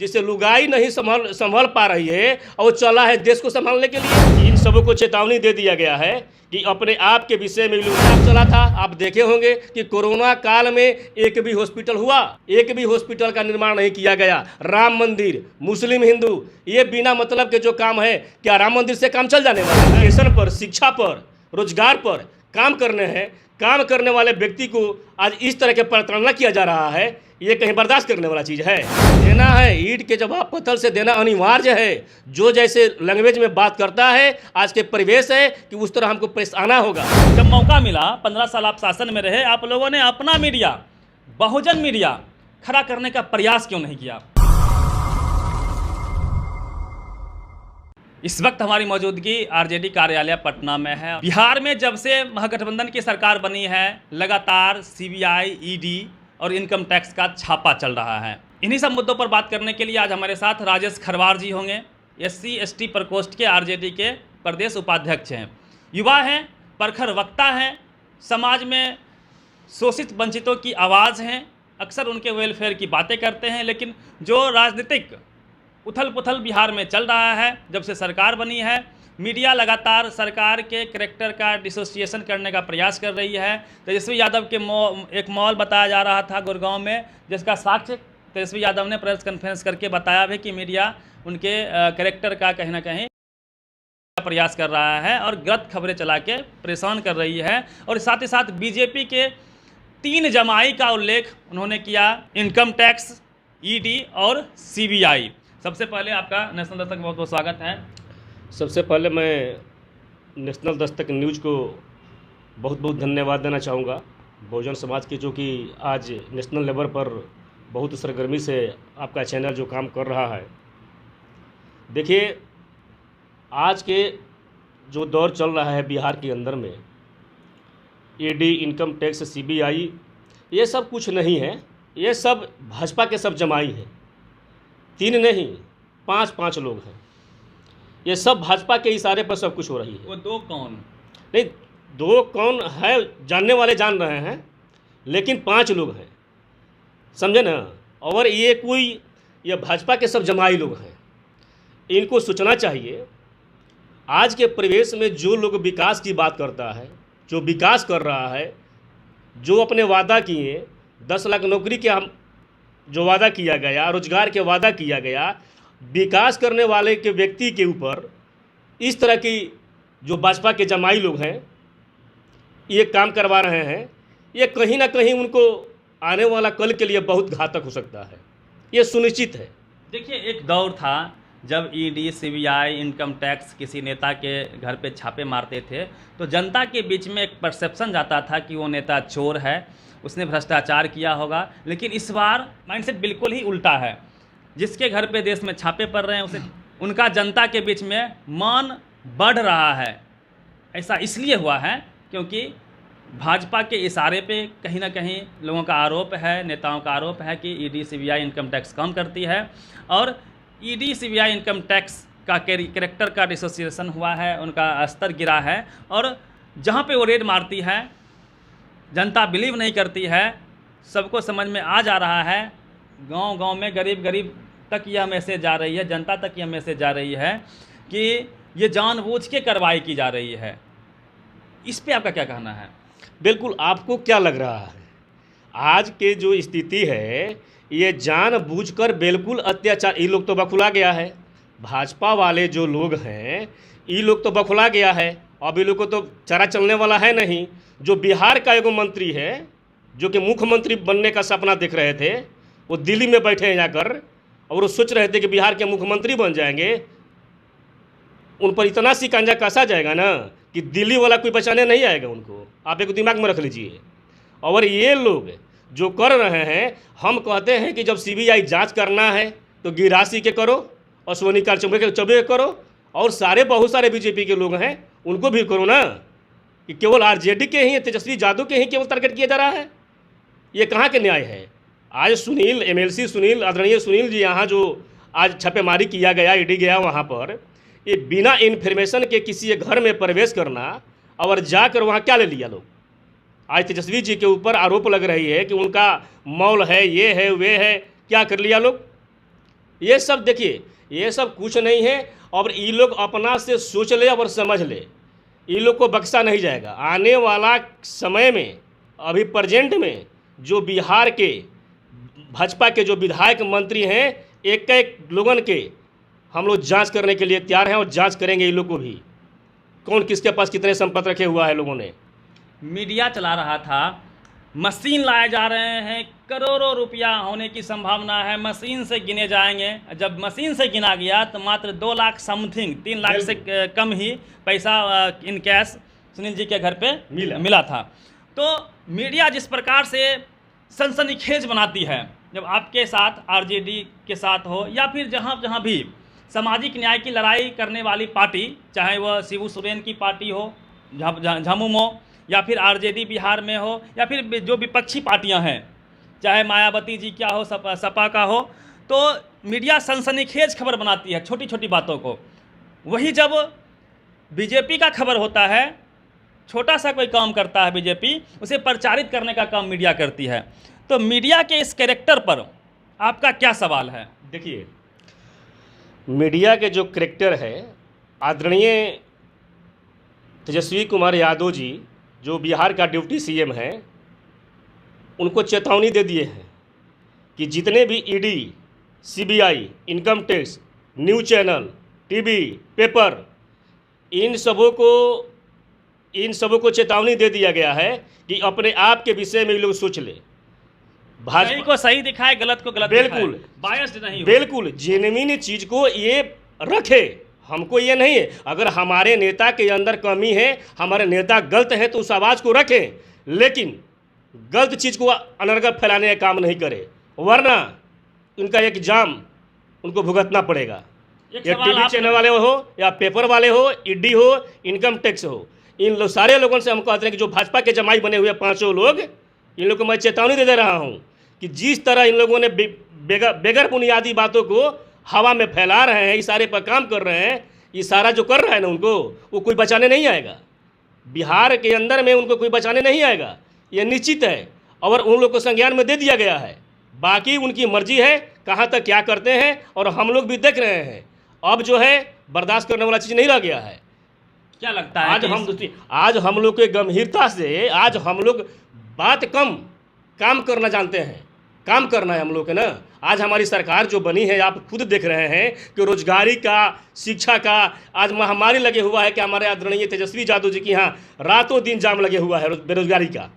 जिसे लुगाई नहीं संभल पा रही है और वो चला है देश को संभालने के लिए। इन सबों को चेतावनी दे दिया गया है कि अपने आप के विषय में लुगाई चला था। आप देखे होंगे कि कोरोना काल में एक भी हॉस्पिटल हुआ, एक भी हॉस्पिटल का निर्माण नहीं किया गया। राम मंदिर, मुस्लिम हिंदू, ये बिना मतलब के जो काम है, क्या राम मंदिर से काम चल जाने वाला है? एजुकेशन पर, शिक्षा पर, रोजगार पर काम करने हैं, काम करने वाले व्यक्ति को आज इस तरह के प्रताड़ना किया जा रहा है, ये कहीं बर्दाश्त करने वाला चीज़ है? देना है ईंट के जवाब पत्थर से देना अनिवार्य है। जो जैसे लैंग्वेज में बात करता है, आज के परिवेश है कि उस तरह हमको पेश आना होगा। जब मौका मिला, 15 साल आप शासन में रहे, आप लोगों ने अपना मीडिया, बहुजन मीडिया खड़ा करने का प्रयास क्यों नहीं किया? इस वक्त हमारी मौजूदगी आरजेडी कार्यालय पटना में है। बिहार में जब से महागठबंधन की सरकार बनी है, लगातार सीबीआई, ईडी और इनकम टैक्स का छापा चल रहा है। इन्हीं सब मुद्दों पर बात करने के लिए आज हमारे साथ राजेश खरवार जी होंगे। SC ST प्रकोष्ठ के आरजेडी के प्रदेश उपाध्यक्ष हैं, युवा हैं, प्रखर वक्ता हैं, समाज में शोषित वंचितों की आवाज़ हैं, अक्सर उनके वेलफेयर की बातें करते हैं। लेकिन जो राजनीतिक उथल पुथल बिहार में चल रहा है, जब से सरकार बनी है, मीडिया लगातार सरकार के कैरेक्टर का डिसोसिएशन करने का प्रयास कर रही है। तेजस्वी यादव के एक मॉल बताया जा रहा था गुड़गांव में, जिसका साक्ष्य तेजस्वी यादव ने प्रेस कॉन्फ्रेंस करके बताया भी कि मीडिया उनके कैरेक्टर का कहीं ना कहीं प्रयास कर रहा है और गलत खबरें चला के परेशान कर रही है। और साथ ही साथ बीजेपी के 3 जमाई का उल्लेख उन्होंने किया, इनकम टैक्स, ईडी और सीबीआई। सबसे पहले आपका नेशनल दस्तक बहुत बहुत स्वागत है। सबसे पहले मैं नेशनल दस्तक न्यूज़ को बहुत बहुत धन्यवाद देना चाहूँगा, बहुजन समाज की, जो कि आज नेशनल लेवल पर बहुत सरगर्मी से आपका चैनल जो काम कर रहा है। देखिए, आज के जो दौर चल रहा है बिहार के अंदर में, ईडी, इनकम टैक्स, सीबीआई, ये सब कुछ नहीं है। ये सब भाजपा के सब जमाई हैं। 3 नहीं, 5 लोग हैं। ये सब भाजपा के इशारे पर सब कुछ हो रही है। वो 2 कौन? नहीं, 2 कौन है जानने वाले जान रहे हैं, लेकिन 5 लोग हैं, समझे ना। और ये भाजपा के सब जमाई लोग हैं। इनको सोचना चाहिए, आज के परिवेश में जो लोग विकास की बात करता है, जो विकास कर रहा है, जो अपने वादा किए 10 लाख नौकरी के हम जो वादा किया गया, रोजगार के वादा किया गया, विकास करने वाले के व्यक्ति के ऊपर इस तरह की जो भाजपा के जमाई लोग हैं ये काम करवा रहे हैं, ये कहीं ना कहीं उनको आने वाला कल के लिए बहुत घातक हो सकता है, ये सुनिश्चित है। देखिए, एक दौर था जब ईडी, सीबीआई, इनकम टैक्स किसी नेता के घर पे छापे मारते थे तो जनता के बीच में एक परसेप्शन जाता था कि वो नेता चोर है, उसने भ्रष्टाचार किया होगा। लेकिन इस बार माइंडसेट बिल्कुल ही उल्टा है। जिसके घर पे देश में छापे पड़ रहे हैं उनका जनता के बीच में मान बढ़ रहा है। ऐसा इसलिए हुआ है क्योंकि भाजपा के इशारे पे कहीं ना कहीं लोगों का आरोप है, नेताओं का आरोप है कि ईडी, सीबीआई इनकम टैक्स कम करती है और ईडी, सीबीआई इनकम टैक्स का कैरेक्टर का डिसोसिएशन हुआ है, उनका स्तर गिरा है। और जहाँ पे वो रेड मारती है, जनता बिलीव नहीं करती है, सबको समझ में आ जा रहा है, गांव-गांव में गरीब तक यह मैसेज जा रही है, जनता तक यह मैसेज जा रही है कि ये जानबूझ के कार्रवाई की जा रही है। इस पे आपका क्या कहना है? बिल्कुल, आपको क्या लग रहा है? आज के जो स्थिति है, ये जानबूझकर बिल्कुल अत्याचार, ये लोग तो बखुला गया है। भाजपा वाले जो लोग हैं, ये लोग तो बखुला गया है। अब ये लोग को तो चारा चलने वाला है नहीं। जो बिहार का एगो मंत्री है, जो कि मुख्यमंत्री बनने का सपना देख रहे थे, वो दिल्ली में बैठे हैं जाकर और वो सोच रहे थे कि बिहार के मुख्यमंत्री बन जाएंगे। उन पर इतना शिकंजा कसा जाएगा ना कि दिल्ली वाला कोई बचाने नहीं आएगा उनको। आप एक दिमाग में रख लीजिए। और ये लोग जो कर रहे हैं, हम कहते हैं कि जब सीबीआई जांच करना है तो गिरासी के करो, अश्वनी कार चौबे करो, और बहुत सारे बीजेपी के लोग हैं उनको भी करो ना, कि केवल आरजेडी के ही, तेजस्वी यादव के ही केवल टारगेट किया जा रहा है। ये कहाँ के न्याय है? आज सुनील, MLC सुनील, आदरणीय सुनील जी यहाँ जो आज छापेमारी किया गया, ईडी गया वहाँ पर, ये बिना इन्फॉर्मेशन के किसी घर में प्रवेश करना और जाकर वहाँ क्या ले लिया लोग। आज तेजस्वी जी के ऊपर आरोप लग रही है कि उनका मॉल है, ये है, वे है, क्या कर लिया लोग। ये सब देखिए, ये सब कुछ नहीं है। और ये लोग अपना से सोच ले और समझ ले, ये लोग को बख्शा नहीं जाएगा। आने वाला समय में, अभी प्रेजेंट में जो बिहार के भाजपा के जो विधायक मंत्री हैं, एक एक लोगन के हम लोग जांच करने के लिए तैयार हैं और जांच करेंगे इन लोग को भी, कौन किसके पास कितने संपत्ति रखे हुआ है लोगों ने। मीडिया चला रहा था, मशीन लाए जा रहे हैं, करोड़ों रुपया होने की संभावना है, मशीन से गिने जाएंगे। जब मशीन से गिना गया तो मात्र 2 लाख समथिंग, 3 लाख से कम ही पैसा इन कैश सुनील जी के घर पे मिला था। तो मीडिया जिस प्रकार से सनसनीखेज बनाती है, जब आपके साथ आरजेडी के साथ हो या फिर जहाँ भी सामाजिक न्याय की लड़ाई करने वाली पार्टी, चाहे वह शिबू सोरेन की पार्टी हो, झामुमो हो, या फिर आरजेडी बिहार में हो, या फिर जो विपक्षी पार्टियां हैं, चाहे मायावती जी क्या हो, सपा का हो, तो मीडिया सनसनीखेज खबर बनाती है छोटी छोटी बातों को। वही जब बीजेपी का खबर होता है, छोटा सा कोई काम करता है बीजेपी, उसे प्रचारित करने का काम मीडिया करती है। तो मीडिया के इस कैरेक्टर पर आपका क्या सवाल है? देखिए, मीडिया के जो कैरेक्टर है, आदरणीय तेजस्वी कुमार यादव जी जो बिहार का डिप्टी सीएम है, उनको चेतावनी दे दिए हैं कि जितने भी ED, CBI, income tax, news channel, TV, paper, इन सबों को चेतावनी दे दिया गया है कि अपने आप के विषय में ये लोग सोच ले। सही को सही दिखाए, गलत को गलत बिल्कुल बायस्ड नहीं हो। बिल्कुल जेन्युइन चीज को ये रखे। हमको ये नहीं है, अगर हमारे नेता के अंदर कमी है, हमारे नेता गलत है, तो उस आवाज़ को रखें, लेकिन गलत चीज़ को अनर्गल फैलाने का काम नहीं करे, वरना इनका एक जाम उनको भुगतना पड़ेगा। या टीवी चैनल वाले हो, या पेपर वाले हो, ईडी हो, इनकम टैक्स हो, इन सारे लोगों से हम कहते हैं कि जो भाजपा के जमाई बने हुए 5 लोग, इन लोगों को मैं चेतावनी दे रहा हूँ कि जिस तरह इन लोगों ने बेगर बुनियादी बातों को हवा में फैला रहे हैं, इशारे पर काम कर रहे हैं, इशारा जो कर रहा है ना उनको, वो कोई बचाने नहीं आएगा। बिहार के अंदर में उनको कोई बचाने नहीं आएगा, ये निश्चित है। और उन लोग को संज्ञान में दे दिया गया है, बाकी उनकी मर्जी है कहाँ तक क्या करते हैं, और हम लोग भी देख रहे हैं। अब जो है बर्दाश्त करने वाला चीज़ नहीं रह गया है। क्या लगता है आज हम लोग के गंभीरता से, आज हम लोग बात कम काम करना जानते हैं, काम करना है हम लोग के ना। आज हमारी सरकार जो बनी है, आप खुद देख रहे हैं कि रोजगारी का, शिक्षा का आज महामारी लगे हुआ है कि हमारे आदरणीय तेजस्वी यादव जी के यहाँ रातों दिन जाम लगे हुआ है बेरोजगारी का।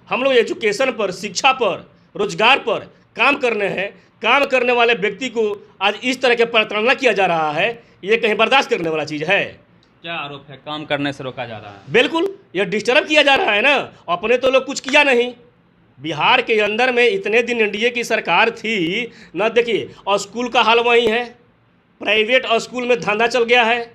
हम लोग एजुकेशन पर, शिक्षा पर, रोजगार पर काम करने हैं। काम करने वाले व्यक्ति को आज इस तरह के प्रताड़ना किया जा रहा है, ये कहीं बर्दाश्त करने वाला चीज़ है? क्या आरोप है? काम करने से रोका जा रहा है। बिल्कुल, ये डिस्टर्ब किया जा रहा है ना। अपने तो लोग कुछ किया नहीं। बिहार के अंदर में इतने दिन एनडीए की सरकार थी ना, देखिए स्कूल का हाल वही है, प्राइवेट स्कूल में धंधा चल गया है।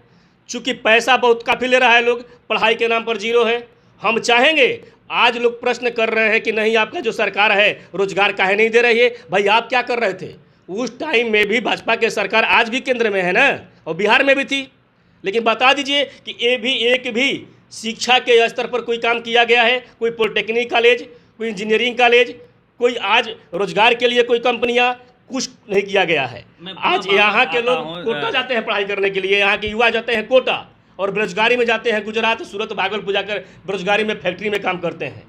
चूँकि पैसा बहुत काफ़ी ले रहा है लोग, पढ़ाई के नाम पर जीरो है। हम चाहेंगे, आज लोग प्रश्न कर रहे हैं कि नहीं आपका जो सरकार है रोजगार काहे नहीं दे रही है। भाई आप क्या कर रहे थे उस टाइम में? भी भाजपा की सरकार आज भी केंद्र में है ना, और बिहार में भी थी। लेकिन बता दीजिए कि एक भी शिक्षा के स्तर पर कोई काम किया गया है? कोई पॉलिटेक्निक कॉलेज, कोई इंजीनियरिंग कॉलेज, कोई आज रोजगार के लिए कोई कंपनियां, कुछ नहीं किया गया है। आज यहाँ के लोग कोटा जाते हैं पढ़ाई करने के लिए, यहाँ के युवा जाते हैं कोटा, और बेरोजगारी में जाते हैं गुजरात, सूरत, भागलपुर जाकर बेरोजगारी में फैक्ट्री में काम करते हैं।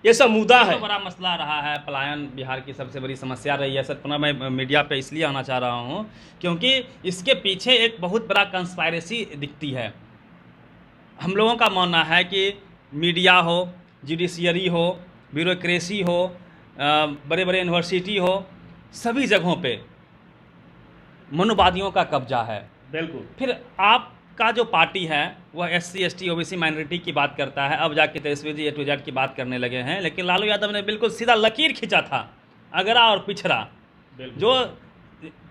ये सब मुद्दा है, बड़ा मसला रहा है। पलायन बिहार की सबसे बड़ी समस्या रही है। सर, पुनः मैं मीडिया पे इसलिए आना चाह रहा हूँ क्योंकि इसके पीछे एक बहुत बड़ा कंस्पायरेसी दिखती है। हम लोगों का मानना है कि मीडिया हो, जुडिशियरी हो, ब्यूरोक्रेसी हो, बड़े बड़े यूनिवर्सिटी हो, सभी जगहों पे मनुवादियों का कब्जा है। बिल्कुल। फिर आपका जो पार्टी है वह SC ST OBC माइनॉरिटी की बात करता है। अब जाके Tejashwi ji A to Z की बात करने लगे हैं, लेकिन लालू यादव ने बिल्कुल सीधा लकीर खींचा था, अगरा और पिछड़ा। जो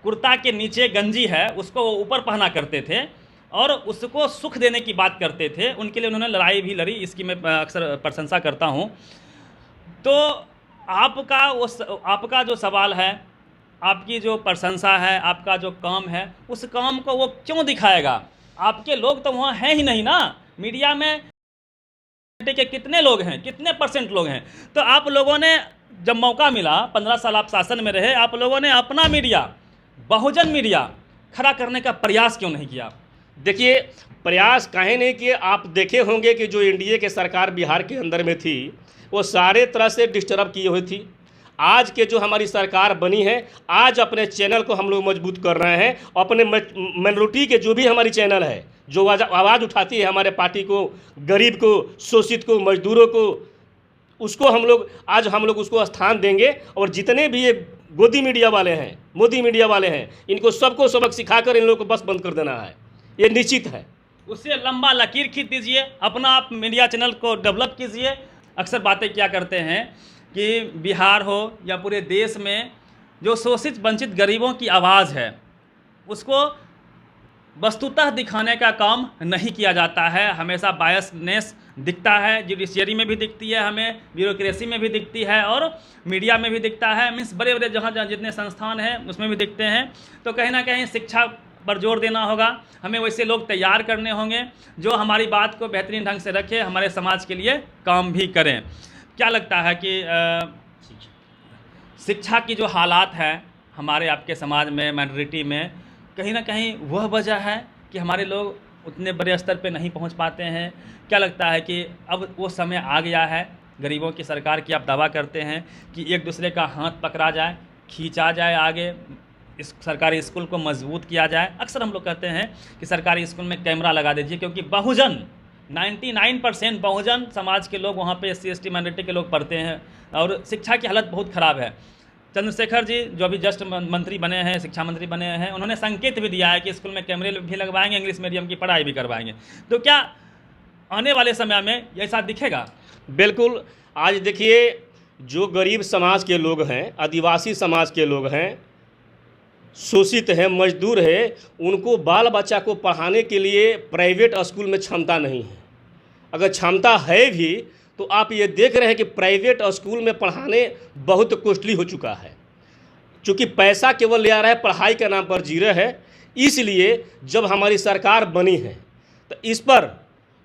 कुर्ता के नीचे गंजी है उसको वो ऊपर पहना करते थे और उसको सुख देने की बात करते थे। उनके लिए उन्होंने लड़ाई भी लड़ी, इसकी मैं अक्सर प्रशंसा करता हूँ। तो आपका जो सवाल है, आपकी जो प्रशंसा है, आपका जो काम है, उस काम को वो क्यों दिखाएगा? आपके लोग तो वहाँ हैं ही नहीं ना। मीडिया में के कितने लोग हैं, कितने % लोग हैं? तो आप लोगों ने जब मौका मिला, 15 साल आप शासन में रहे, आप लोगों ने अपना मीडिया बहुजन मीडिया खड़ा करने का प्रयास क्यों नहीं किया? देखिए, प्रयास काहे नहीं किए। आप देखे होंगे कि जो एनडीए के सरकार बिहार के अंदर में थी वो सारे तरह से डिस्टर्ब किए हुई थी। आज के जो हमारी सरकार बनी है, आज अपने चैनल को हम लोग मजबूत कर रहे हैं। अपने माइनॉरिटी के जो भी हमारी चैनल है, जो आवाज़ उठाती है हमारे पार्टी को, गरीब को, शोषित को, मजदूरों को, उसको हम लोग उसको स्थान देंगे। और जितने भी ये गोदी मीडिया वाले हैं, मोदी मीडिया वाले हैं, इनको सबको सबक सिखाकर इन लोगों को बस बंद कर देना है, ये निश्चित है। उससे लंबा लकीर खींच दीजिए, अपना आप मीडिया चैनल को डेवलप कीजिए। अक्सर बातें क्या करते हैं कि बिहार हो या पूरे देश में जो शोषित वंचित गरीबों की आवाज़ है उसको वस्तुतः दिखाने का काम नहीं किया जाता है। हमेशा बायसनेस दिखता है, जुडिशियरी में भी दिखती है, हमें ब्यूरोक्रेसी में भी दिखती है और मीडिया में भी दिखता है। मीन्स बड़े बड़े जहाँ जितने संस्थान हैं उसमें भी दिखते हैं। तो कहीं ना कहीं शिक्षा पर जोर देना होगा, हमें वैसे लोग तैयार करने होंगे जो हमारी बात को बेहतरीन ढंग से रखें, हमारे समाज के लिए काम भी करें। क्या लगता है कि शिक्षा की जो हालात है हमारे आपके समाज में, माइनॉरिटी में, कहीं ना कहीं वह वजह है कि हमारे लोग उतने बड़े स्तर पे नहीं पहुंच पाते हैं? क्या लगता है कि अब वो समय आ गया है गरीबों की सरकार की? आप दावा करते हैं कि एक दूसरे का हाथ पकड़ा जाए, खींचा जाए आगे, इस सरकारी स्कूल को मजबूत किया जाए। अक्सर हम लोग कहते हैं कि सरकारी स्कूल में कैमरा लगा दीजिए, क्योंकि बहुजन 99% बहुजन समाज के लोग वहाँ पे SC ST माइनॉरिटी के लोग पढ़ते हैं और शिक्षा की हालत बहुत ख़राब है। चंद्रशेखर जी जो अभी जस्ट मंत्री बने हैं, शिक्षा मंत्री बने हैं, उन्होंने संकेत भी दिया है कि स्कूल में कैमरे भी लगवाएंगे, इंग्लिश मीडियम की पढ़ाई भी करवाएंगे। तो क्या आने वाले समय में ऐसा दिखेगा? बिल्कुल। आज देखिए, जो गरीब समाज के लोग हैं, आदिवासी समाज के लोग हैं, शोषित है, मजदूर है, उनको बाल बच्चा को पढ़ाने के लिए प्राइवेट स्कूल में क्षमता नहीं है। अगर क्षमता है भी तो आप ये देख रहे हैं कि प्राइवेट स्कूल में पढ़ाने बहुत कॉस्टली हो चुका है, क्योंकि पैसा केवल ले आ रहा है, पढ़ाई के नाम पर जी रहे हैं। इसलिए जब हमारी सरकार बनी है तो इस पर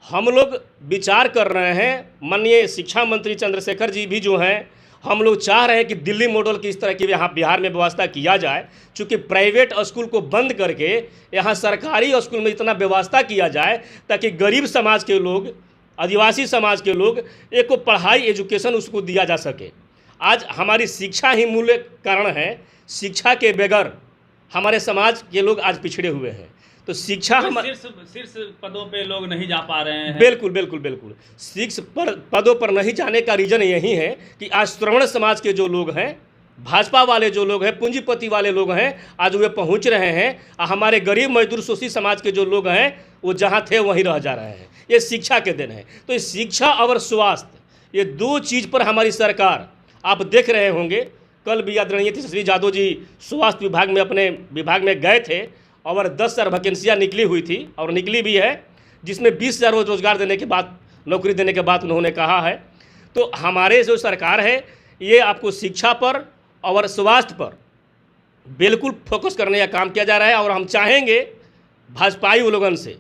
हम लोग विचार कर रहे हैं। माननीय शिक्षा मंत्री चंद्रशेखर जी भी जो हैं, हम लोग चाह रहे हैं कि दिल्ली मॉडल की इस तरह की यहाँ बिहार में व्यवस्था किया जाए, चूँकि प्राइवेट स्कूल को बंद करके यहाँ सरकारी स्कूल में इतना व्यवस्था किया जाए ताकि गरीब समाज के लोग, आदिवासी समाज के लोग एक को पढ़ाई, एजुकेशन उसको दिया जा सके। आज हमारी शिक्षा ही मूल कारण है। शिक्षा के बगैर हमारे समाज के लोग आज पिछड़े हुए हैं। तो शिक्षा हम शीर्ष पदों पे लोग नहीं जा पा रहे हैं। बिल्कुल बिल्कुल बिल्कुल। शीर्ष पदों पर नहीं जाने का रीज़न यही है कि आज श्रवण समाज के जो लोग हैं, भाजपा वाले जो लोग हैं, पूंजीपति वाले लोग हैं, आज वे पहुंच रहे हैं। हमारे गरीब मजदूर शोषित समाज के जो लोग हैं वो जहाँ थे वहीं रह जा रहे हैं। ये शिक्षा के दिन है। तो ये शिक्षा और स्वास्थ्य, ये दो चीज़ पर हमारी सरकार, आप देख रहे होंगे, कल भी आदरणीय तेजस्वी यादव जी स्वास्थ्य विभाग में, अपने विभाग में गए थे और 10,000 वैकेंसियाँ निकली हुई थी और निकली भी है, जिसमें 20,000 रोजगार देने के बाद, नौकरी देने के बाद उन्होंने कहा है। तो हमारे जो सरकार है ये आपको शिक्षा पर और स्वास्थ्य पर बिल्कुल फोकस करने का काम किया जा रहा है। और हम चाहेंगे भाजपाई लोगों से,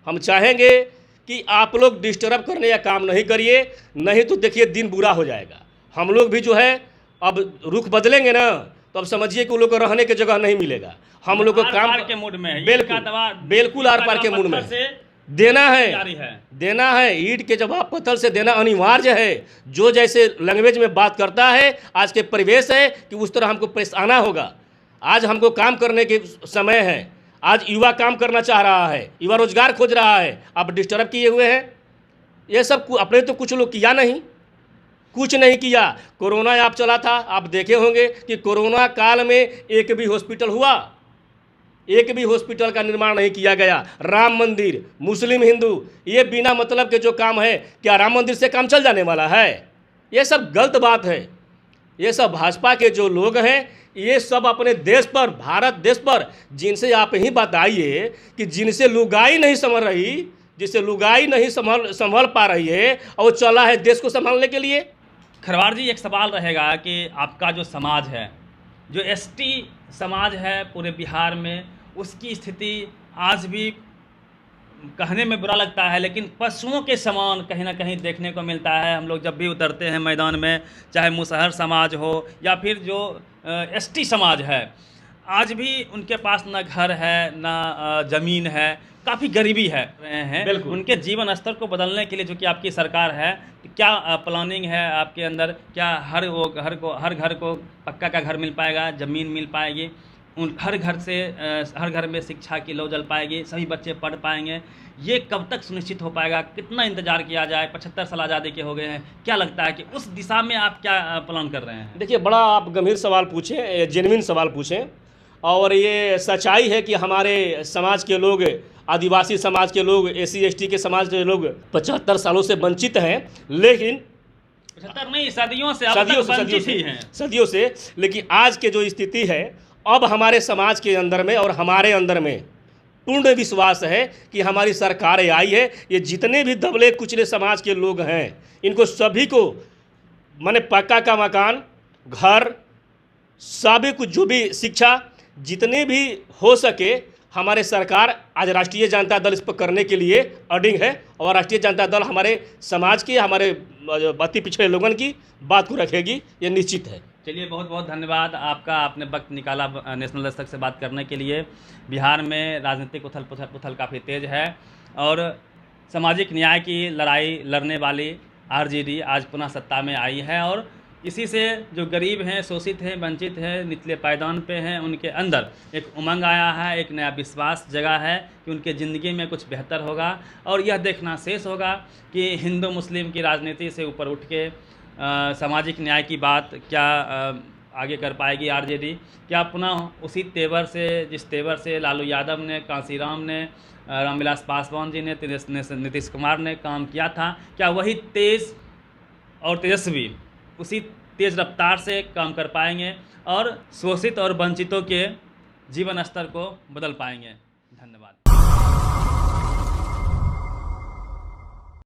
हम चाहेंगे कि आप लोग डिस्टर्ब करने का काम नहीं करिए, नहीं तो देखिए दिन बुरा हो जाएगा। हम लोग भी जो है अब रुख बदलेंगे ना, तो अब समझिए कि उन लोग को रहने की जगह नहीं मिलेगा। हम लोग को काम के मूड में, बिल्कुल आर पार के मूड में देना है। ईंट के जवाब पत्थर से देना अनिवार्य है। जो जैसे लैंग्वेज में बात करता है, आज के परिवेश है कि उस तरह हमको पेश आना होगा। आज हमको काम करने के समय है। आज युवा काम करना चाह रहा है, युवा रोजगार खोज रहा है, आप डिस्टर्ब किए हुए हैं। ये सब अपने तो कुछ लोग किया नहीं, कुछ नहीं किया। कोरोना आप चला था, आप देखे होंगे कि कोरोना काल में एक भी हॉस्पिटल हुआ, एक भी हॉस्पिटल का निर्माण नहीं किया गया। राम मंदिर, मुस्लिम हिंदू, ये बिना मतलब के जो काम है, क्या राम मंदिर से काम चल जाने वाला है? ये सब गलत बात है। ये सब भाजपा के जो लोग हैं, ये सब अपने देश पर, भारत देश पर, जिनसे आप ही बताइए कि जिनसे लुगाई नहीं संभल रही, जिससे लुगाई नहीं संभल पा रही है, और वो चला है देश को संभालने के लिए। खरवार जी, एक सवाल रहेगा कि आपका जो समाज है, जो ST समाज है पूरे बिहार में, उसकी स्थिति आज भी कहने में बुरा लगता है, लेकिन पशुओं के समान कहीं ना कहीं देखने को मिलता है। हम लोग जब भी उतरते हैं मैदान में, चाहे मुसहर समाज हो या फिर जो ST समाज है, आज भी उनके पास ना घर है ना ज़मीन है, काफ़ी गरीबी है रहे हैं। बिल्कुल। उनके जीवन स्तर को बदलने के लिए जो कि आपकी सरकार है, तो क्या प्लानिंग है आपके अंदर? क्या हर घर को पक्का का घर मिल पाएगा, ज़मीन मिल पाएगी, उन हर घर में शिक्षा की लौ जल पाएगी, सभी बच्चे पढ़ पाएंगे? ये कब तक सुनिश्चित हो पाएगा? कितना इंतजार किया जाए? 75 साल आज़ादी के हो गए हैं। क्या लगता है कि उस दिशा में आप क्या प्लान कर रहे हैं? देखिए, बड़ा आप गंभीर सवाल पूछें, जेन्युइन सवाल पूछें, और ये सच्चाई है कि हमारे समाज के लोग, आदिवासी समाज के लोग, SC ST के समाज के लोग 75 सालों से वंचित हैं, लेकिन 75 नहीं, सदियों से अब तक वंचित ही हैं। सदियों से। लेकिन आज के जो स्थिति है, अब हमारे समाज के अंदर में और हमारे अंदर में पूर्ण विश्वास है कि हमारी सरकार आई है। ये जितने भी दबले कुचले समाज के लोग हैं, इनको सभी को माने पक्का का मकान, घर, सभी कुछ, जो भी शिक्षा, जितने भी हो सके, हमारे सरकार आज राष्ट्रीय जनता दल इस पर करने के लिए अडिग है, और राष्ट्रीय जनता दल हमारे समाज की, हमारे अति पिछड़े लोगों की बात को रखेगी, ये निश्चित है। चलिए, बहुत बहुत धन्यवाद आपका, आपने वक्त निकाला नेशनल दस्तक से बात करने के लिए। बिहार में राजनीतिक उथल पुथल काफ़ी तेज़ है, और सामाजिक न्याय की लड़ाई लड़ने वाली RJD आज पुनः सत्ता में आई है, और इसी से जो गरीब हैं, शोषित हैं, वंचित हैं, निचले पायदान पे हैं, उनके अंदर एक उमंग आया है, एक नया विश्वास जगा है कि उनके ज़िंदगी में कुछ बेहतर होगा। और यह देखना शेष होगा कि हिंदू मुस्लिम की राजनीति से ऊपर उठ के सामाजिक न्याय की बात क्या आगे कर पाएगी RJD? क्या पुनः उसी तेवर से, जिस तेवर से लालू यादव ने, कांसीराम ने, रामविलास पासवान जी ने, नीतीश कुमार ने काम किया था, क्या वही तेज़ और तेजस्वी उसी तेज़ रफ्तार से काम कर पाएंगे और शोषित और वंचितों के जीवन स्तर को बदल पाएंगे? धन्यवाद।